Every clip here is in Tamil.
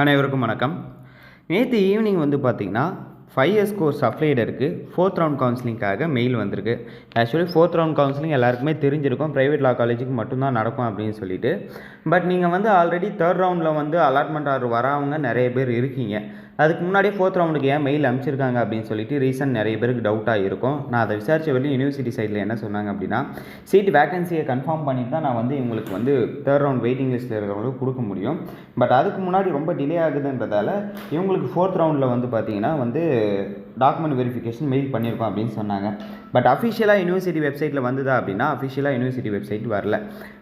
அனைவருக்கும் வணக்கம். நேற்று ஈவினிங் வந்து பார்த்தீங்கன்னா 5 இயர்ஸ் கோர்ஸ் அப்ளைடருக்கு 4th ரவுண்ட் கவுன்சிலிங்காக மெயில் வந்திருக்கு. ஆக்சுவலி 4th ரவுண்ட் கவுன்சிலிங் எல்லாருக்குமே தெரிஞ்சிருக்கும், ப்ரைவேட் லா காலேஜுக்கு மட்டும்தான் நடக்கும் அப்படின்னு சொல்லிட்டு. பட் நீங்கள் வந்து ஆல்ரெடி 3rd ரவுண்டில் வந்து அலாட்மெண்ட் ஆர்டர் வரவங்க நிறைய பேர் இருக்கீங்க. அதுக்கு முன்னாடியே 4th ரவுண்டுக்கு ஏன் மெயில் அனுப்பிச்சிருக்காங்க அப்படின்னு சொல்லிட்டு ரீசன் நிறைய பேருக்கு டவுட்டாக இருக்கும். நான் அதை விசாரித்த வரையும் யூனிவர்சிட்டி சைடில் என்ன சொன்னாங்க அப்படின்னா, சீட் வேகன்சியை கன்ஃபார்ம் பண்ணிட்டு தான் நான் வந்து இவங்களுக்கு வந்து 3rd ரவுண்ட் வெயிட்டிங் லிஸ்ட்டில் இருக்கிறவங்களுக்கு கொடுக்க முடியும். பட் அதுக்கு முன்னாடி ரொம்ப டிலே ஆகுதுன்றதால இவங்களுக்கு 4th ரவுண்டில் வந்து பார்த்தீங்கன்னா வந்து டாக்குமெண்ட் வெரிஃபிகேஷன் மெயில் பண்ணியிருக்கோம் அப்படின்னு சொன்னாங்க. பட் அஃபிஷியலாக யூனிவர்சிட்டி வெப்சைட்டில் வந்ததா அப்படின்னா அஃபிஷியலாக யூனிவர்சிட்டி வெப்சைட் வரல.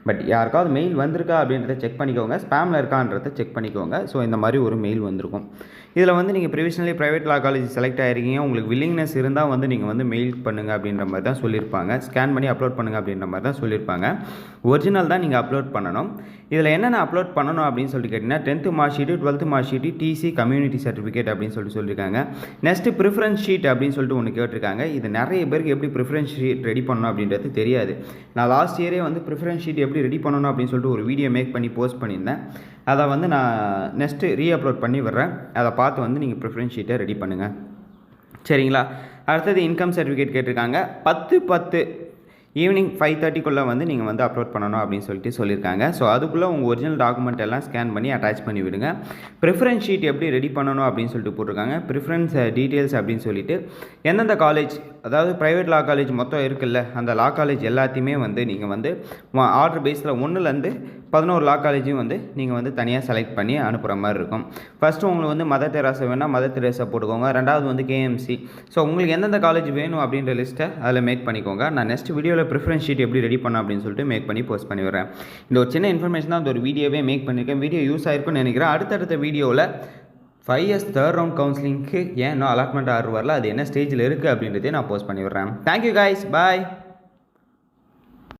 பட் யாருக்காவது மெயில் வந்திருக்கா அப்படின்றத செக் பண்ணிக்கோங்க, ஸ்பேமில் இருக்கான்றதை செக் பண்ணிக்கோங்க. ஸோ இந்த மாதிரி ஒரு மெயில் வந்திருக்கும். இதில் வந்து நீங்கள் ப்ரிவிஷனலி ப்ரைவேட் லா காலேஜ் செலக்ட் ஆகிருக்கீங்க, உங்களுக்கு வில்லிங்னஸ் இருந்தால் வந்து நீங்கள் வந்து மெயில் பண்ணுங்கள் அப்படின்ற மாதிரி தான் சொல்லியிருப்பாங்க. ஸ்கேன் பண்ணி அப்லோட் பண்ணுங்கள் அப்படின்ற மாதிரி தான் சொல்லியிருப்பாங்க. ஒரிஜினல் தான் நீங்கள் அப்லோட் பண்ணணும். இதில் என்னென்ன அப்லோட் பண்ணணும் அப்படின்னு சொல்லிட்டு கேட்டிங்கன்னா 10th mark sheet, 12th mark sheet, TC, community certificate அப்படின்னு சொல்லியிருக்காங்க. நெக்ஸ்ட்டு ப்ரிஃபரன்ஸ் ஷீட் அப்படின்னு சொல்லிட்டு ஒன்று கேட்டிருக்காங்க. இது நிறைய பேருக்கு எப்படி ப்ரிஃபரன்ஸ் ஷீட் ரெடி பண்ணணும் அப்படின்றது தெரியாது. நான் லாஸ்ட் இயரே வந்து ப்ரிஃபரன்ஸ் ஷீட் எப்படி ரெடி பண்ணணும் அப்படின்னு சொல்லிட்டு ஒரு வீடியோ மேக் பண்ணி போஸ்ட் பண்ணியிருந்தேன். அதை வந்து நான் நெக்ஸ்ட்டு ரீஅப்லோட் பண்ணி விடுறேன். அதை பார்த்து வந்து நீங்கள் ப்ரிஃபரன்ஸ் ஷீட்டை ரெடி பண்ணுங்கள், சரிங்களா? அடுத்தது இன்கம் சர்டிஃபிகேட் கேட்டிருக்காங்க. 10/10 ஈவினிங் 5:30க்குள்ளே வந்து நீங்கள் வந்து அப்லோட் பண்ணணும் அப்படின்னு சொல்லியிருக்காங்க. ஸோ அதுக்குள்ளே உங்கள் ஒரிஜினல் டாக்குமெண்ட் எல்லாம் ஸ்கேன் பண்ணி அட்டாச் பண்ணி விடுங்க. ப்ரிஃபரன்ஸ் ஷீட் எப்படி ரெடி பண்ணணும் அப்படின்னு சொல்லிட்டு போட்டிருக்காங்க. ப்ரிஃபரன்ஸ் டீட்டெயில்ஸ் அப்படின்னு சொல்லிட்டு எந்தெந்த காலேஜ், அதாவது ப்ரைவேட் லா காலேஜ் மொத்தம் இருக்குல்ல, அந்த லா காலேஜ் எல்லாத்தையுமே வந்து நீங்கள் வந்து ஆர்டர் பேஸில் 1லேருந்து 11 லா காலேஜையும் வந்து நீங்கள் வந்து தனியாக செலக்ட் பண்ணி அனுப்புகிற மாதிரி இருக்கும். ஃபஸ்ட்டு உங்களுக்கு வந்து மதர் தெரேசா வேணால் மதர் தெரேசா போட்டுக்கோங்க. ரெண்டாவது வந்து கேஎம்சி. ஸோ உங்களுக்கு எந்தெந்த காலேஜ் வேணும் அப்படின்ற லிஸ்ட்டை அதில் மேக் பண்ணிக்கோங்க. நான் நெக்ஸ்ட் வீடியோவில் ப்ரிஃபரன்ஸ் ஷீட் எப்படி ரெடி பண்ண அப்படின்னு சொல்லிட்டு மேக் பண்ணி போஸ்ட் பண்ணி வரேன். இந்த ஒரு சின்ன இன்ஃபர்மேஷன் தான், அந்த ஒரு வீடியோவே மேக் பண்ணியிருக்கேன். வீடியோ யூஸ் ஆயிருக்குன்னு நினைக்கிறேன். அடுத்தடுத்த வீடியோவில் 5 இயர்ஸ் 3rd ரவுண்ட் கவுன்சிலிங்க்கு ஏன் இன்னும் அலாட்மெண்ட் ஆர்டர் வரல, அது என்ன ஸ்டேஜில் இருக்குது அப்படின்றதே நான் போஸ்ட் பண்ணி விடுறேன். தேங்க்யூ கைஸ், பாய்.